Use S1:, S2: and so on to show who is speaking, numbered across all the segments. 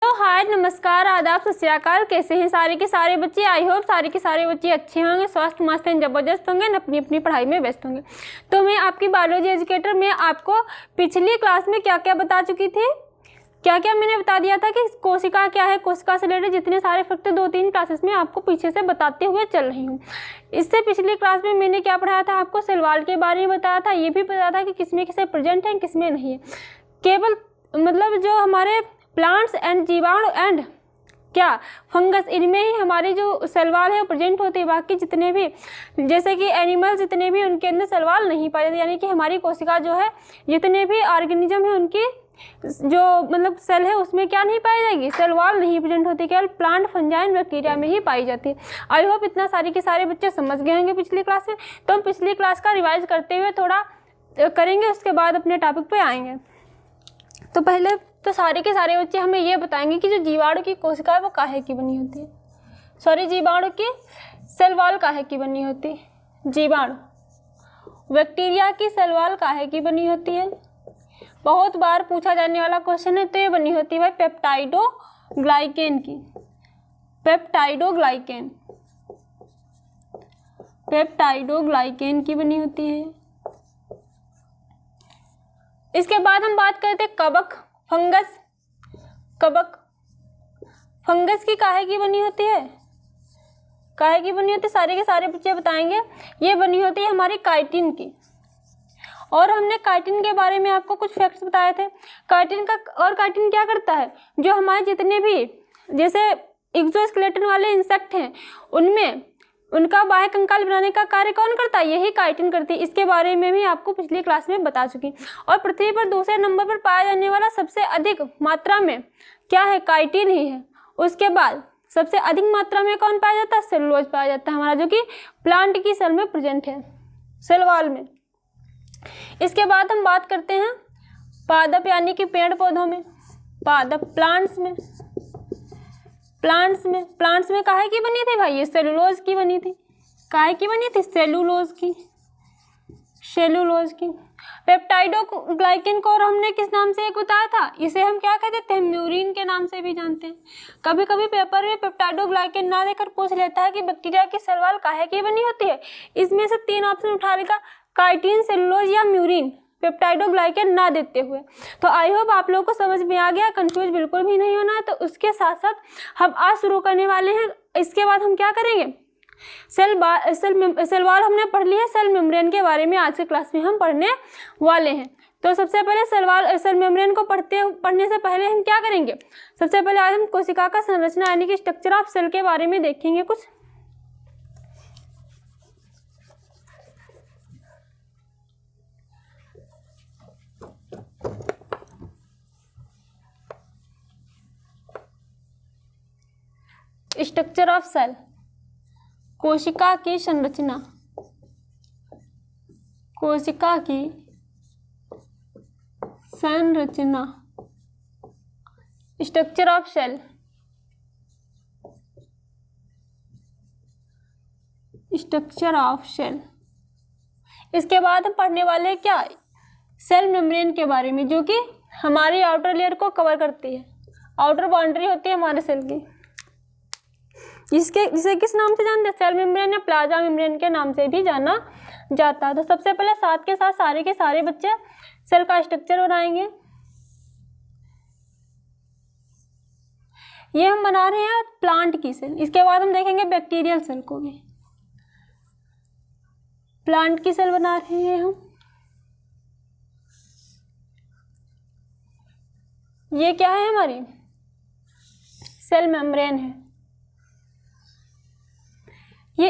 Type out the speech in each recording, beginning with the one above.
S1: Hello hi नमस्कार आदाब सत श्री अकाल। कैसे हैं सारे के सारे बच्चे? आई होप सारे के सारे बच्चे अच्छे होंगे, स्वस्थ मस्त हैं, जबरदस्त होंगे, अपनी अपनी पढ़ाई में व्यस्त होंगे। तो मैं आपकी बायोलॉजी एजुकेटर में आपको पिछली क्लास में क्या क्या बता चुकी थी, क्या क्या मैंने बता दिया था कि कोशिका क्या है, कोशिका से रिलेटेड जितने सारे फैक्ट 2-3 क्लासेस में आपको पीछे से बताते हुए चल रही हूँ। इससे पिछली क्लास में मैंने क्या पढ़ाया था, आपको सेल वॉल के बारे में बताया था, ये भी बताया था कि किसमें किसे प्रेजेंट है किसमें नहीं है। केवल मतलब जो हमारे प्लांट्स एंड जीवाणु एंड क्या फंगस, इनमें ही हमारी जो सेल वॉल है वो प्रेजेंट होती है। बाकी जितने भी जैसे कि एनिमल जितने भी उनके अंदर सेल वॉल नहीं पाई जाती, यानी कि हमारी कोशिका जो है जितने भी ऑर्गेनिज्म है उनकी जो मतलब सेल है उसमें क्या नहीं पाई जाएगी, सेल वॉल नहीं प्रेजेंट होती, केवल प्लांट फंजाइन बैक्टीरिया में ही पाई जाती है। आई होप इतना सारे के सारे बच्चे समझ गए होंगे पिछली क्लास में। तो हम पिछली क्लास का रिवाइज करते हुए थोड़ा करेंगे, उसके बाद अपने टॉपिक पे आएंगे। तो पहले तो सारे के सारे बच्चे हमें ये बताएंगे कि जो जीवाणु की कोशिका है वो काहे की बनी होती है, सॉरी जीवाणु की सेल वॉल काहे की बनी होती है। जीवाणु बैक्टीरिया की सेल वॉल काहे की बनी होती है, बहुत बार पूछा जाने वाला क्वेश्चन है। तो ये बनी होती है भाई पेप्टाइडोग्लाइकेन की, पेप्टाइडोग्लाइकेन, पेप्टाइडोग्लाइकेन की बनी होती है। इसके बाद हम बात करते हैं कवक, फंगस। कवक फंगस की काहे की बनी होती है, काहे की बनी होती है, सारे के सारे बच्चे बताएंगे। ये बनी होती है हमारी काइटिन की। और हमने काइटिन के बारे में आपको कुछ फैक्ट्स बताए थे। काइटिन का, और काइटिन क्या करता है, जो हमारे जितने भी जैसे एक्सोस्केलेटन वाले इंसेक्ट हैं उनमें उनका बाह्य कंकाल बनाने का कार्य कौन करता है, यही काइटिन करती है। इसके बारे में भी आपको पिछली क्लास में बता चुकी। और पृथ्वी पर दूसरे नंबर पर पाया जाने वाला सबसे अधिक मात्रा में क्या है, काइटिन ही है। उसके बाद सबसे अधिक मात्रा में कौन पाया जाता है, सेलुलोज पाया जाता है हमारा, जो कि प्लांट की सेल में प्रेजेंट है, सेल वॉल में। इसके बाद हम बात करते हैं पादप यानी कि पेड़ पौधों में, पादप प्लांट्स में। प्लांट्स में काहे की बनी थी भाई, ये सेलुलोज की बनी थी। काहे की बनी थी, सेलुलोज की, सेलुलोज की। पेप्टाइडोग्लाइकेन को और हमने किस नाम से एक बताया था, इसे हम क्या कह देते हैं, म्यूरिन के नाम से भी जानते हैं। कभी कभी पेपर में पेप्टाइडोग्लाइकेन ना देकर पूछ लेता है कि बैक्टीरिया की सेल वॉल काहे की बनी होती है। इसमें से 3 ऑप्शन उठा लेगा, काइटिन, सेलुलोज या म्यूरिन, पेप्टाइडोग्लाइकेन ना देते हुए। तो आई होप आप लोगों को समझ में आ गया, कंफ्यूज बिल्कुल भी नहीं होना है। तो उसके साथ साथ हम आज शुरू करने वाले हैं। इसके बाद हम क्या करेंगे, सेल वॉल हमने पढ़ लिया, सेल मेम्ब्रेन के बारे में आज की क्लास में हम पढ़ने वाले हैं। तो सबसे पहले सेल मेम्ब्रेन को पढ़ने से पहले हम क्या करेंगे, सबसे पहले आज हम कोशिका का संरचना यानी कि स्ट्रक्चर ऑफ सेल के बारे में देखेंगे कुछ। स्ट्रक्चर ऑफ सेल, कोशिका की संरचना, कोशिका की संरचना, structure of cell. Structure of cell. इसके बाद हम पढ़ने वाले क्या, सेल मेम्ब्रेन के बारे में, जो कि हमारी आउटर लेयर को कवर करती है, आउटर बाउंड्री होती है हमारे सेल की। जिसे किस नाम से जानते हैं, सेल मेम्ब्रेन या प्लाज्मा मेम्ब्रेन के नाम से भी जाना जाता है। तो सबसे पहले साथ के साथ सारे के सारे बच्चे सेल का स्ट्रक्चर बनाएंगे। ये हम बना रहे हैं प्लांट की सेल। इसके बाद हम देखेंगे बैक्टीरियल सेल को भी, प्लांट की सेल बना रहे हैं हम। ये क्या है, हमारी सेल मेम्ब्रेन है, ये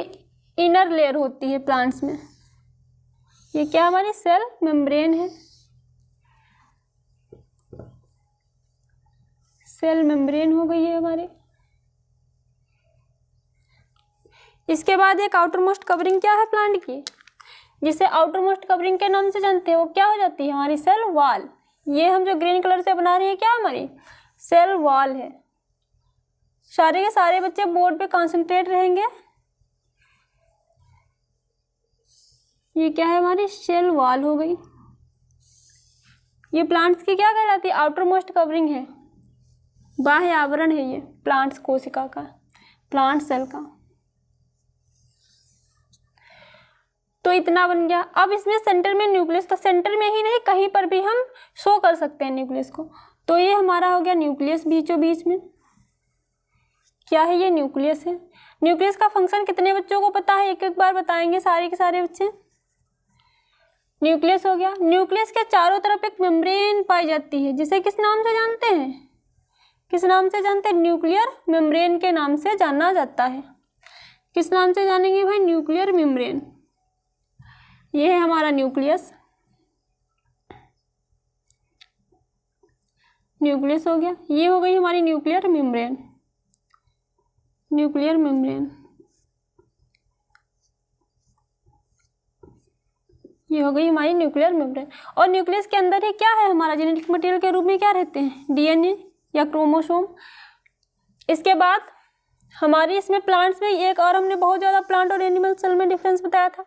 S1: इनर लेयर होती है प्लांट्स में। ये क्या हमारी सेल मेम्ब्रेन है, सेल मेम्ब्रेन हो गई है हमारी। इसके बाद एक आउटर मोस्ट कवरिंग क्या है प्लांट की, जिसे आउटर मोस्ट कवरिंग के नाम से जानते हैं, वो क्या हो जाती है हमारी सेल वॉल। ये हम जो ग्रीन कलर से बना रहे हैं क्या हमारी सेल वॉल है। सारे के सारे बच्चे बोर्ड पे कंसंट्रेट रहेंगे। ये क्या है, हमारी सेल वॉल हो गई। ये प्लांट्स की क्या कहलाती है, आउटर मोस्ट कवरिंग है, बाह्य आवरण है ये प्लांट्स कोशिका का, प्लांट सेल का। तो इतना बन गया। अब इसमें सेंटर में न्यूक्लियस, तो सेंटर में ही नहीं कहीं पर भी हम शो कर सकते हैं न्यूक्लियस को। तो ये हमारा हो गया न्यूक्लियस बीचों बीच में। क्या है ये? न्यूक्लियस है। न्यूक्लियस का फंक्शन कितने बच्चों को पता है? एक एक बार बताएंगे सारे के सारे बच्चे। न्यूक्लियस हो गया। न्यूक्लियस के चारों तरफ एक मेम्ब्रेन पाई जाती है, जिसे किस नाम से जानते हैं? किस नाम से जानते हैं? न्यूक्लियर मेम्ब्रेन के नाम से जाना जाता है। किस नाम से जानेंगे भाई? Nuclear membrane. ये है हमारा न्यूक्लियस। न्यूक्लियस हो गया। ये हो गई हमारी न्यूक्लियर मेम्ब्रेन। न्यूक्लियर मेम्ब्रेन ये हो गई हमारी न्यूक्लियर मेम्ब्रेन। और न्यूक्लियस के अंदर ही क्या है? हमारा जेनेटिक मटेरियल के रूप में क्या रहते हैं? डीएनए या क्रोमोसोम। इसके बाद हमारी इसमें प्लांट्स में एक और हमने बहुत ज़्यादा प्लांट और एनिमल सेल में डिफरेंस बताया था।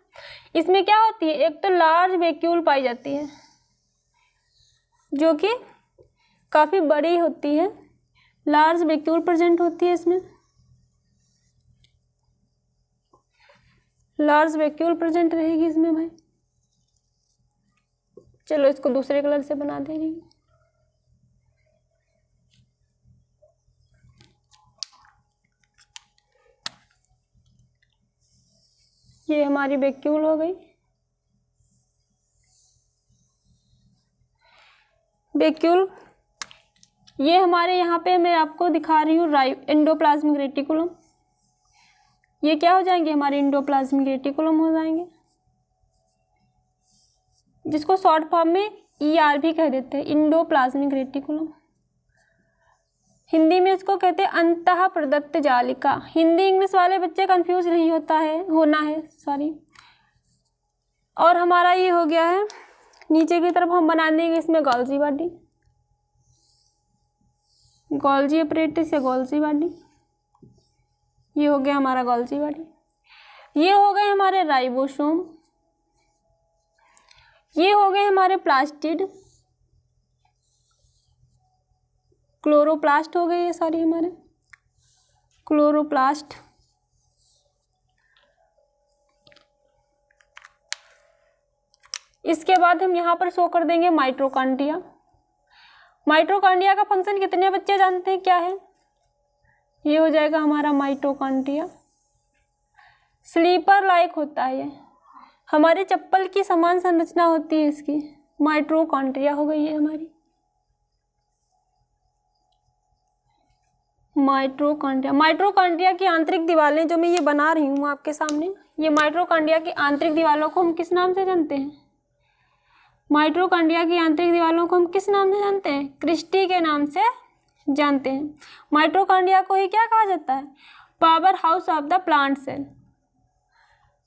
S1: इसमें क्या होती है? एक तो लार्ज वैक्यूल पाई जाती है, जो कि काफ़ी बड़ी होती है। लार्ज वैक्यूल प्रेजेंट होती है इसमें, लार्ज वैक्यूल प्रेजेंट रहेगी इसमें भाई। चलो इसको दूसरे कलर से बना दे रही हूँ। ये हमारी वैक्यूल हो गई। वैक्यूल ये हमारे यहाँ पे मैं आपको दिखा रही हूँ एंडोप्लाज्मिक रेटिकुलम। ये क्या हो जाएंगे? हमारे एंडोप्लाज्मिक रेटिकुलम हो जाएंगे, जिसको शॉर्ट फॉर्म में ER भी कह देते हैं, एंडोप्लाज्मिक रेटिकुलम। हिंदी में इसको कहते हैं अंतः प्रदत्त जालिका। हिंदी इंग्लिश वाले बच्चे कंफ्यूज नहीं होना है सॉरी। और हमारा ये हो गया है, नीचे की तरफ हम बना देंगे इसमें गोल्जी बॉडी, गोल्जी अपरेटिस या गोल्जी बॉडी। ये हो गया हमारा गोल्जी बॉडी। ये हो गए हमारे राइबोसोम। ये हो गए हमारे प्लास्टिड, क्लोरोप्लास्ट हो गए ये सारी हमारे, क्लोरोप्लास्ट। इसके बाद हम यहाँ पर शो कर देंगे माइटोकॉन्ड्रिया। माइटोकॉन्ड्रिया का फंक्शन कितने बच्चे जानते हैं क्या है? ये हो जाएगा हमारा माइटोकॉन्ड्रिया। स्लीपर लाइक होता है ये, हमारे चप्पल की समान संरचना होती है इसकी। माइटोकॉन्ड्रिया हो गई है हमारी माइटोकॉन्ड्रिया। माइटोकॉन्ड्रिया की आंतरिक दीवारें जो मैं ये बना रही हूँ आपके सामने, ये माइटोकॉन्ड्रिया की आंतरिक दीवारों को हम किस नाम से जानते हैं? माइटोकॉन्ड्रिया की आंतरिक दीवारों को हम किस नाम से जानते हैं? क्रिस्टी के नाम से जानते हैं। माइटोकॉन्ड्रिया को ही क्या कहा जाता है? Power house of the plant cell.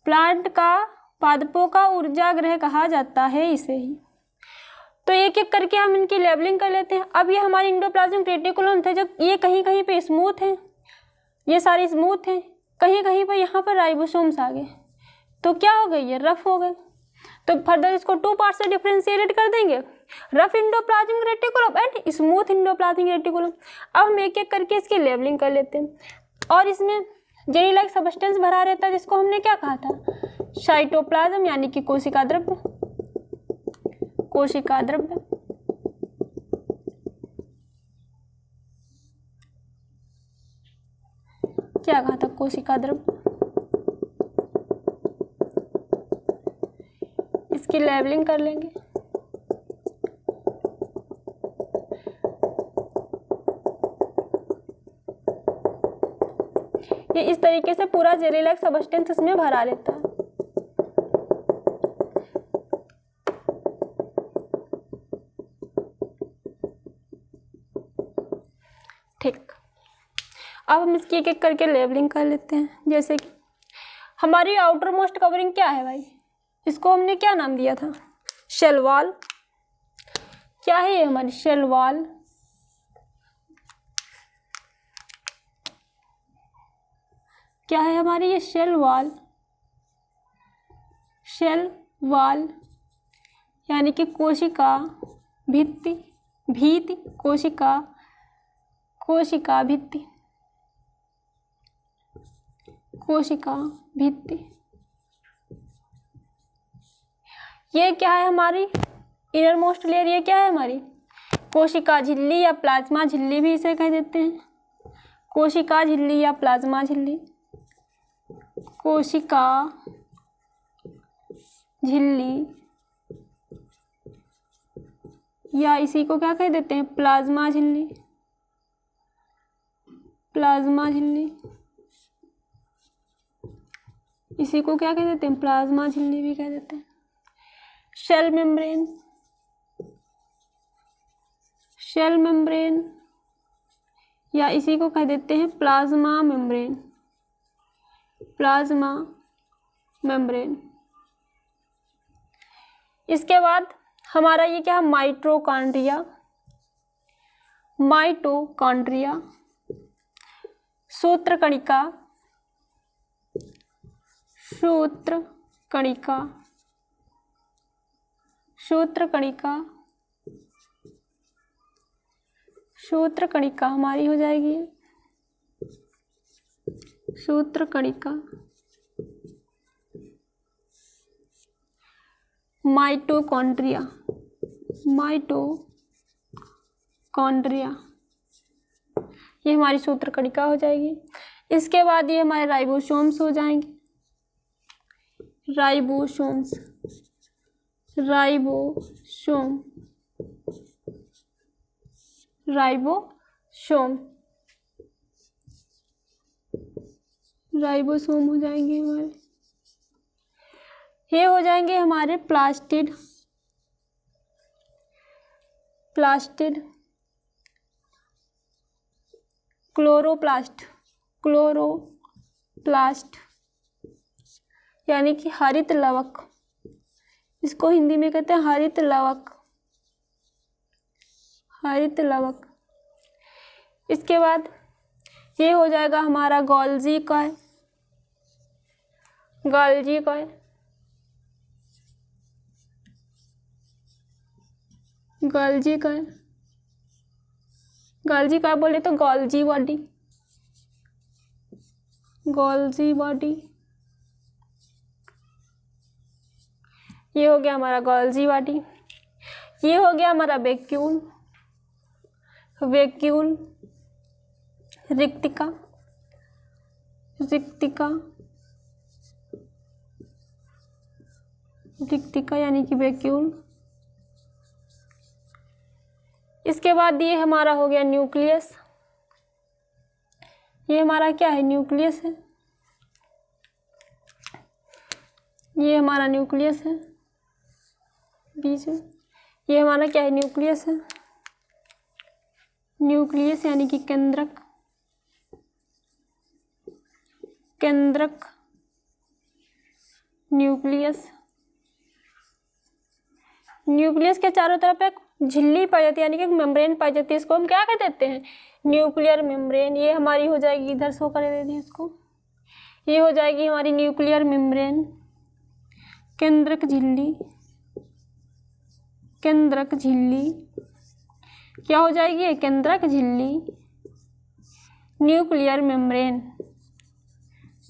S1: Plant का पादपों का ऊर्जा गृह कहा जाता है इसे ही। तो एक एक करके हम इनकी लेबलिंग कर लेते हैं। अब ये हमारी एंडोप्लाज्मिक रेटिकुलम थे, जब ये कहीं कहीं पे स्मूथ हैं, ये सारी स्मूथ हैं, कहीं कहीं पर यहाँ पर राइबोसोम्स आ गए, तो क्या हो गई? ये रफ हो गए। तो फर्दर इसको 2 पार्ट से डिफरेंशिएट कर देंगे, rough endoplasmic reticulum and smooth endoplasmic reticulum. अब हम एक एक करके इसकी लेबलिंग कर लेते हैं। और इसमें जेली लाइक सब्सटेंस भरा रहता है, जिसको हमने क्या कहा था? साइटोप्लाज्म, यानी कि कोशिका द्रव्य। कोशिका द्रव्य क्या कहा था? कोशिका द्रव्य। इसकी लेबलिंग कर लेंगे। ये इस तरीके से पूरा जेली लाइक सब्सटेंस इसमें भरा रहता है। ठीक, अब हम इसकी एक एक करके लेबलिंग कर लेते हैं। जैसे कि हमारी आउटर मोस्ट कवरिंग क्या है भाई? इसको हमने क्या नाम दिया था? Cell wall. क्या है ये हमारी शेल वॉल? क्या है हमारी ये शेल वॉल? शेल वॉल यानी कि कोशिका भित्ति, भीति, कोशिका, कोशिका भित्ति, कोशिका भित्ति। ये क्या है हमारी इनर मोस्ट लेयर, ये क्या है हमारी कोशिका झिल्ली या प्लाज्मा झिल्ली भी इसे कह देते हैं। कोशिका झिल्ली या प्लाज्मा झिल्ली, कोशिका झिल्ली या इसी को क्या कह देते हैं प्लाज्मा झिल्ली, प्लाज्मा झिल्ली, इसी को क्या कह देते हैं प्लाज्मा झिल्ली भी कह देते हैं। सेल मेम्ब्रेन, सेल मेम्ब्रेन या इसी को कह देते हैं प्लाज्मा मेम्ब्रेन, प्लाज्मा मेम्ब्रेन। इसके बाद हमारा ये क्या है माइटोकॉन्ड्रिया, माइटोकॉन्ड्रिया, सूत्रकणिका, सूत्रकणिका, सूत्रकणिका, सूत्रकणिका हमारी हो जाएगी सूत्रकणिका। माइटोकॉन्ड्रिया, माइटोकॉन्ड्रिया ये हमारी सूत्रकणिका हो जाएगी। इसके बाद ये हमारे राइबोसोम्स हो जाएंगे, राइबोसोम्स, राइबोसोम, राइबोसोम, राइबोसोम हो जाएंगे हमारे। ये हो जाएंगे हमारे प्लास्टिड, प्लास्टिड, क्लोरोप्लास्ट, क्लोरोप्लास्ट यानी कि हरित लवक, इसको हिंदी में कहते हैं हरित लवक, हरित लवक। इसके बाद ये हो जाएगा हमारा Golgi coil, Golgi coil, Golgi coil, Golgi coil बोले तो गोल्जी बॉडी, गोल्जी बॉडी, ये हो गया हमारा गोल्जी बॉडी। ये हो गया हमारा वैक्यूल, वैक्यूल, रिक्तिका, रिक्तिका, रिक्तिका यानी कि वैक्यूल। इसके बाद ये हमारा हो गया न्यूक्लियस, ये हमारा क्या है न्यूक्लियस है, ये हमारा न्यूक्लियस है बीच में, ये हमारा क्या है न्यूक्लियस है, न्यूक्लियस यानी कि केंद्रक, केंद्रक, न्यूक्लियस। न्यूक्लियस के चारों तरफ एक झिल्ली पाई जाती है यानी कि मेम्ब्रेन पाई जाती है, इसको हम क्या कह देते हैं न्यूक्लियर मेम्ब्रेन। ये हमारी हो जाएगी, इधर शो कर देते हैं इसको, ये हो जाएगी हमारी न्यूक्लियर मेम्ब्रेन, केंद्रक झिल्ली, केंद्रक झिल्ली क्या हो जाएगी केंद्रक झिल्ली, nuclear membrane,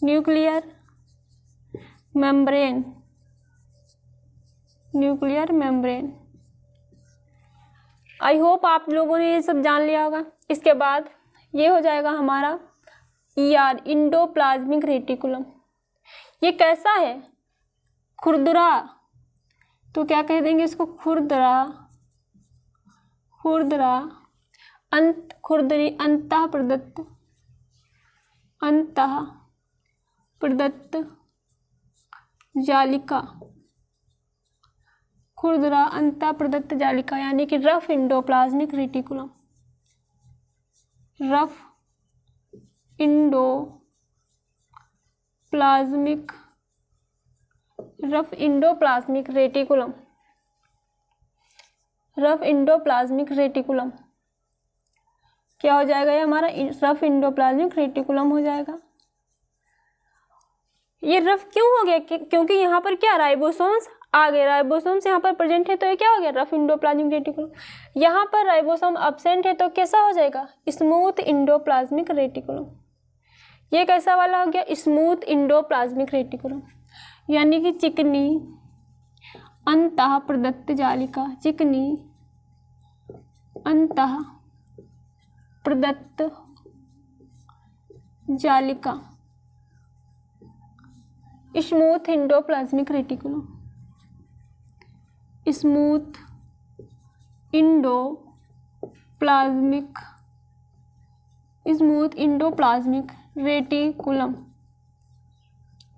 S1: nuclear membrane, nuclear membrane. I hope आप लोगों ने ये सब जान लिया होगा। इसके बाद ये हो जाएगा हमारा ER, इंडोप्लाज्मिक रेटिकुलम। ये कैसा है खुरदरा, तो क्या कह देंगे इसको खुरदरा, खुरदरा, अंत खुरदरी, अंतः प्रदत्त, अंतः प्रदत्त जालिका, खुरदरा अंतः प्रदत्त जालिका यानी कि rough endoplasmic reticulum, rough endoplasmic, rough endoplasmic reticulum, rough endoplasmic reticulum क्या हो जाएगा ये हमारा रफ इंडोप्लाज्मिक रेटिकुलम हो जाएगा। ये रफ क्यों हो गया क्योंकि यहाँ पर क्या राइबोसोम्स आ गए, राइबोसोम्स यहाँ पर प्रेजेंट है तो ये क्या हो गया, रफ इंडोप्लाज्मिक रेटिकुलम। यहाँ पर राइबोसोम अब्सेंट है तो कैसा हो जाएगा, स्मूथ इंडोप्लाज्मिक रेटिकुलम। ये कैसा वाला हो गया, स्मूथ इंडोप्लाज्मिक रेटिकुलम, यानी कि चिकनी अंतः प्रदत्त जालिका, चिकनी अंतः प्रदत्त जालिका, smooth endoplasmic reticulum, smooth endoplasmic, smooth endoplasmic reticulum,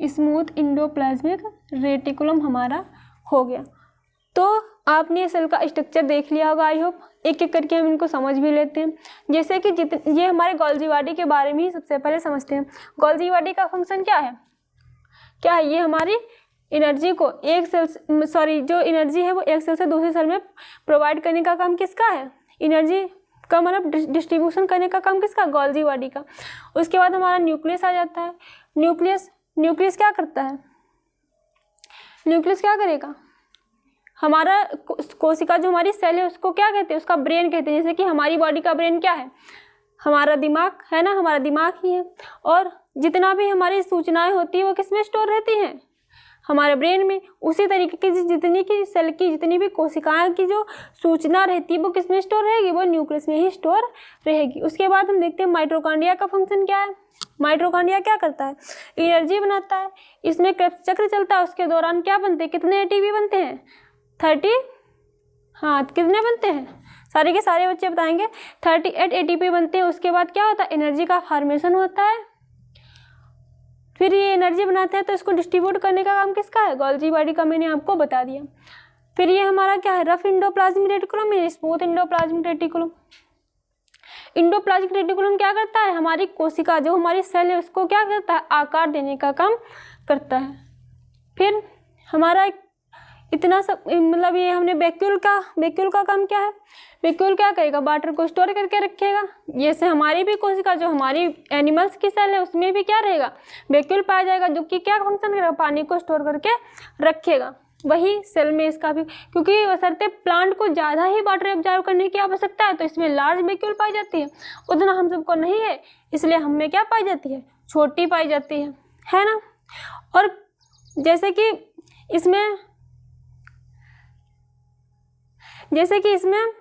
S1: smooth endoplasmic reticulum हमारा हो गया। तो आपने सेल का स्ट्रक्चर देख लिया होगा, आई होप। एक एक करके हम इनको समझ भी लेते हैं। जैसे कि ये हमारे गोल्जी बॉडी के बारे में ही सबसे पहले समझते हैं। गोल्जी बॉडी का फंक्शन क्या है, क्या है, ये हमारी एनर्जी को एक सेल, जो एनर्जी है वो एक सेल से दूसरी सेल में प्रोवाइड करने का काम किसका है, एनर्जी का मतलब डिस्ट्रीब्यूशन करने का काम किसका, गोल्जी बॉडी का। उसके बाद हमारा न्यूक्लियस आ जाता है। न्यूक्लियस क्या करता है, न्यूक्लियस क्या करेगा, हमारा कोशिका जो हमारी सेल है उसको क्या कहते हैं, उसका ब्रेन कहते हैं। जैसे कि हमारी बॉडी का ब्रेन क्या है, हमारा दिमाग है ना, हमारा दिमाग ही है। और जितना भी हमारी सूचनाएं होती है वो किस में स्टोर रहती हैं, हमारे ब्रेन में। उसी तरीके की जितनी की सेल की जितनी भी कोशिकाएं की जो सूचना रहती है वो किस में स्टोर रहेगी, वो न्यूक्लियस में ही स्टोर रहेगी। उसके बाद हम देखते हैं माइटोकॉन्ड्रिया का फंक्शन क्या है। माइटोकॉन्ड्रिया क्या करता है, एनर्जी बनाता है। इसमें क्रेब्स चक्र चलता है, उसके दौरान क्या बनते हैं, कितने एटीपी बनते हैं, 30, हाँ कितने बनते हैं, सारे के सारे बच्चे बताएंगे, 38 एटीपी बनते हैं। उसके बाद क्या होता है, एनर्जी का फॉर्मेशन होता है। फिर ये एनर्जी बनाते हैं तो इसको डिस्ट्रीब्यूट करने का काम किसका है, गोल्जी बॉडी का, मैंने आपको बता दिया। फिर ये हमारा क्या है, रफ इंडोप्लाज्मिक रेटिकुलम या smooth endoplasmic reticulum. Endoplasmic reticulum क्या करता है, हमारी कोशिका जो हमारी सेल है उसको क्या करता है, आकार देने का काम करता है। फिर हमारा इतना सब, मतलब ये हमने वैक्यूल का काम क्या है, वैक्यूल क्या करेगा, वाटर को स्टोर करके रखेगा। जैसे हमारी भी कोशिका जो हमारी एनिमल्स की सेल है उसमें भी क्या रहेगा, वैक्यूल पाया जाएगा, जो कि क्या फंक्शन करेगा, पानी को स्टोर करके रखेगा। वही सेल में इसका भी, क्योंकि बशर्ते प्लांट को ज़्यादा ही वाटर एब्जॉर्ब करने की आवश्यकता है तो इसमें लार्ज वैक्यूल पाई जाती है, उतना हम सबको नहीं है, इसलिए हमें क्या पाई जाती है, छोटी पाई जाती है ना। और जैसे कि इसमें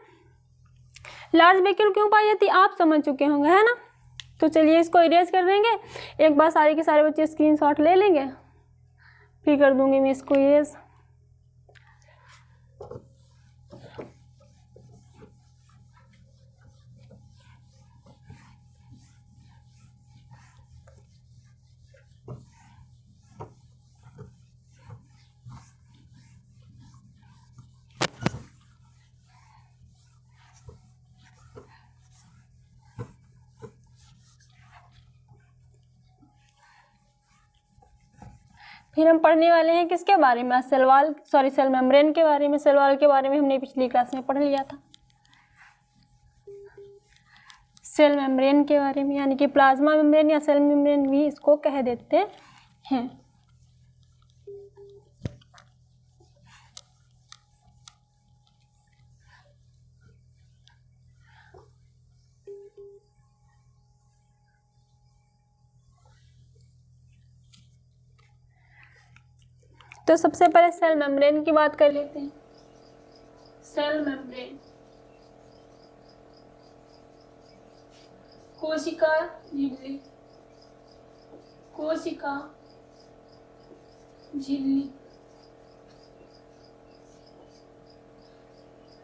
S1: लार्ज वैक्यूल क्यों पाई जाती है आप समझ चुके होंगे, है ना। तो चलिए इसको इरेज कर देंगे, एक बार सारे के सारे बच्चे स्क्रीनशॉट ले लेंगे, फिर कर दूंगी मैं इसको इरेज। फिर हम पढ़ने वाले हैं किसके बारे में, सेल मेम्ब्रेन के बारे में। सेल वॉल के बारे में हमने पिछली क्लास में पढ़ लिया था, सेल मेम्ब्रेन के बारे में, यानी कि प्लाज्मा मेम्ब्रेन या सेल मेम्ब्रेन भी इसको कह देते हैं। तो सबसे पहले सेल मेम्ब्रेन की बात कर लेते हैं। सेल मेम्ब्रेन कोशिका झिल्ली, कोशिका झिल्ली,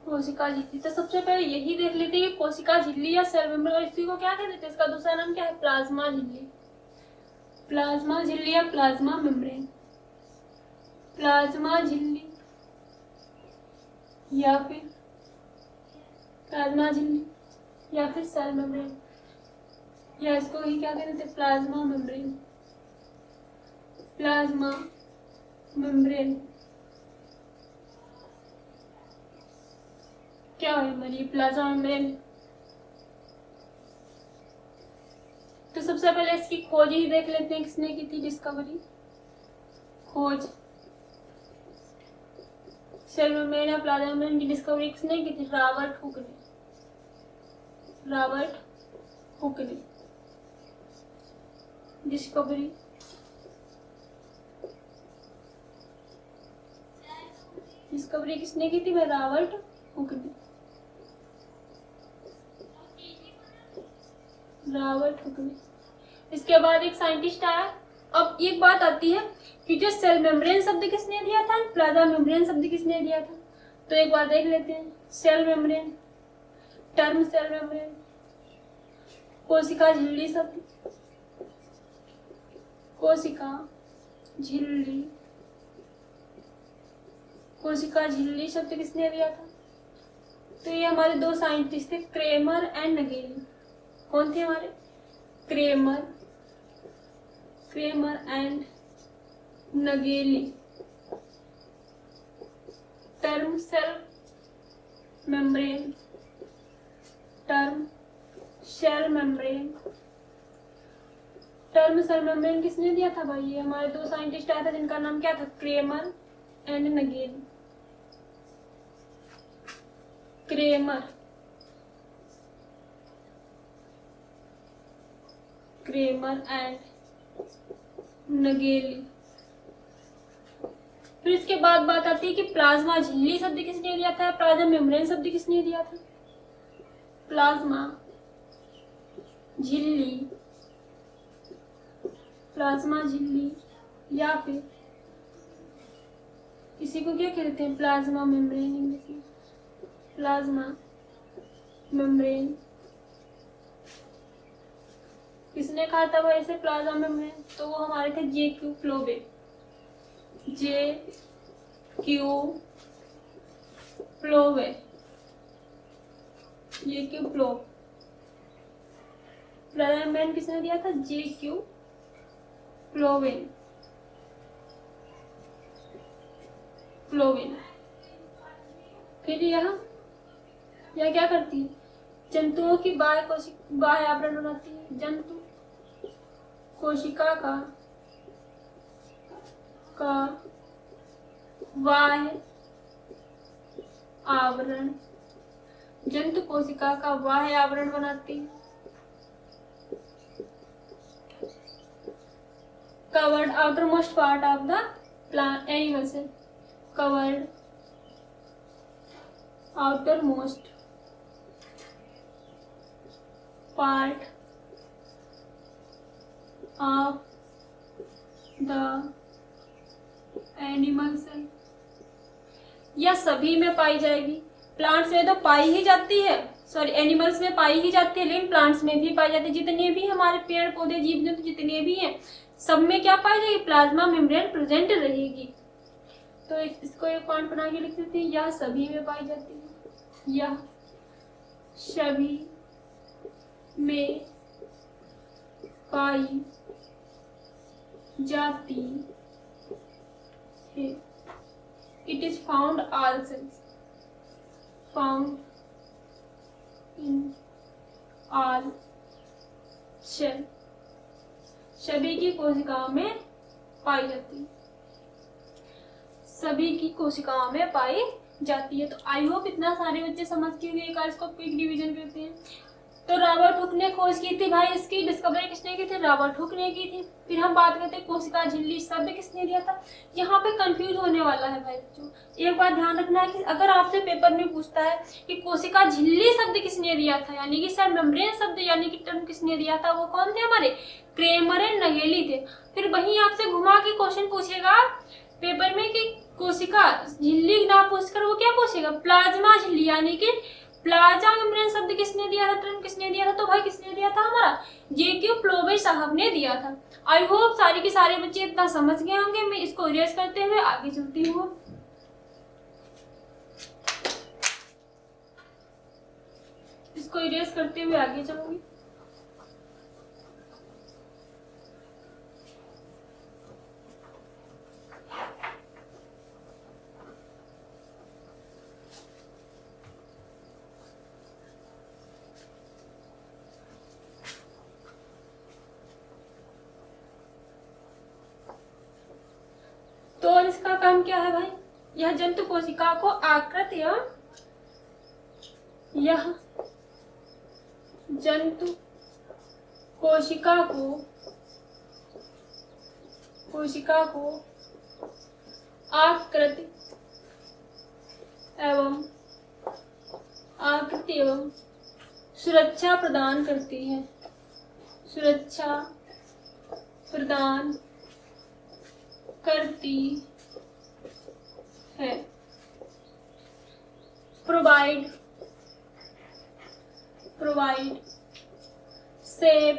S1: कोशिका झिल्ली। तो सबसे पहले यही देख लेते हैं कि कोशिका झिल्ली या सेल मेम्ब्रेन, और इसी को क्या कहते हैं, इसका दूसरा नाम क्या है, प्लाज्मा झिल्ली। प्लाज्मा झिल्ली या प्लाज्मा मेम्ब्रेन, प्लाज्मा झिल्ली या फिर प्लाज्मा झिल्ली या फिर सेल मेम्ब्रेन, या इसको ही क्या कहते हैं, प्लाज्मा मेम्ब्रेन। प्लाज्मा मेम्ब्रेन क्या है हमारी प्लाज्मा मेम्ब्रेन। तो सबसे पहले इसकी खोज ही देख लेते हैं, किसने की थी डिस्कवरी, खोज सेल मेम्ब्रेन या प्लाज्मा मेम्ब्रेन की डिस्कवरी किसने की थी? रॉबर्ट हुक ने। रॉबर्ट हुक ने डिस्कवरी किसने की थी? रॉबर्ट हुक ने। रॉबर्ट हुक ने। इसके बाद एक साइंटिस्ट आया। अब एक बात आती है कि जो सेल मेम्ब्रेन शब्द किसने दिया था, प्लाज्मा मेम्ब्रेन शब्द किसने दिया था? तो एक बार देख लेते हैं। Cell membrane, term cell membrane, कोशिका झिल्ली शब्द, कोशिका झिल्ली, कोशिका झिल्ली शब्द किसने दिया था? तो ये हमारे दो साइंटिस्ट थे, क्रेमर एंड नगेली। कौन थे हमारे? Cramer and Nageli. Term cell membrane, term cell membrane, term cell membrane किसने दिया था भाई? ये हमारे दो साइंटिस्ट आए थे जिनका नाम क्या था? Cramer and Nageli. Cramer and Nageli. फिर इसके बाद बात आती है कि प्लाज्मा झिल्ली शब्द किसने दिया था? प्लाज्मा मेम्ब्रेन शब्द किसने दिया था? प्लाज्मा झिल्ली, प्लाज्मा झिल्ली या फिर इसी को क्या कहते हैं? प्लाज्मा मेम्ब्रेन इंग्लिश में। प्लाज्मा मेम्ब्रेन किसने कहा था भाई इसे प्लाज्मा मेम्ब्रेन? तो वो हमारे थे जे.क्यू. फ्लोबे। जे.क्यू. फ्लोबे, जे.क्यू. फ्लोबे। प्लाज्मा मेम्ब्रेन किसने दिया था? जे.क्यू. फ्लोवेन। फिर यह क्या करती है? जंतुओं की बाह्य आवरण बनाती है। जंतु कोशिका का बाह्य आवरण, जंतु कोशिका का बाह्य आवरण बनाती है। Covered outermost part of the plant animal cell, covered outermost part of the animal cell। यह सभी में पाई जाएगी। प्लांट्स में तो पाई ही जाती है, सॉरी एनिमल्स में पाई ही जाती है, लेकिन प्लांट्स में भी पाई जाती है। जितने भी हमारे पेड़ पौधे जीव जंतु जितने भी हैं सब में क्या पाई जाएगी? प्लाज्मा मेम्ब्रेन प्रेजेंट रहेगी। तो इसको एक पॉइंट बना के लिख देते हैं, यह सभी में पाई जाती है। यह सभी में पाई जाती है। It is found all cells, found in all cell, सभी की कोशिकाओं में पाई जाती है। सभी की कोशिकाओं में पाई जाती है। तो आई होप इतना सारे बच्चे समझ के हुए का इसको क्विक रिवीजन करते हैं। तो रॉबर्ट हुक ने खोज की थी भाई, इसकी डिस्कवरी किसने की थी? रॉबर्ट हुक ने की थी। फिर हम बात करते हैं कोशिका झिल्ली शब्द किसने दिया था? यहाँ पे कंफ्यूज होने वाला है भाई बच्चों, एक बात ध्यान रखना है कि अगर आपसे पेपर में पूछता है कि कोशिका झिल्ली शब्द किसने दिया था, यानी कि सेल मेम्ब्रेन शब्द यानी कि टर्म किसने दिया था, वो कौन थे? हमारे क्रेमर एंड नगेली थे। फिर वहीं आपसे घुमा के क्वेश्चन पूछेगा पेपर में कि कोशिका झिल्ली ना पूछकर वो क्या पूछेगा? प्लाज्मा झिल्ली यानी कि प्लाज्मा मेम्ब्रेन शब्द किसने दिया था? टर्म किसने दिया था? तो भाई किसने दिया था? हमारा जे.क्यू. फ्लोबे साहब ने दिया था। आई होप सारे के सारे बच्चे इतना समझ गए होंगे। मैं इसको इरेज करते हुए आगे चलती हूँ। इसको इरेज करते हुए आगे चलूंगी। तो और इसका काम क्या है भाई? यह जंतु कोशिका को आकृत एवं यह जंतु कोशिका को आकृति एवं सुरक्षा प्रदान करती है। सुरक्षा प्रदान करती है। Provide safe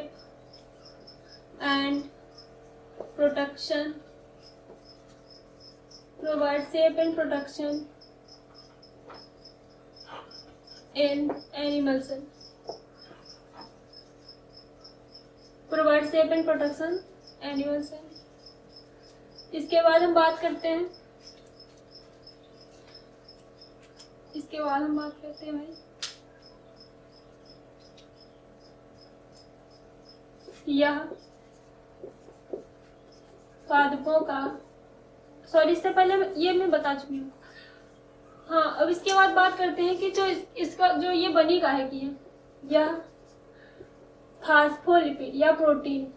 S1: and protection in animal cell. Provide safe and protection animal cell. इसके बाद हम बात करते हैं भाई यह पादपों का, सॉरी इससे पहले ये मैं बता चुकी हूँ। हाँ, अब इसके बाद बात करते हैं कि जो इसका जो ये बनी काहे की है। यह फास्फोलिपिड या प्रोटीन,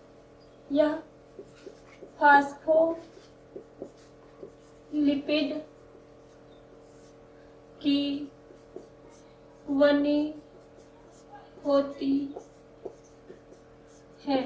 S1: यह फास्फोलिपिड की बनी होती है।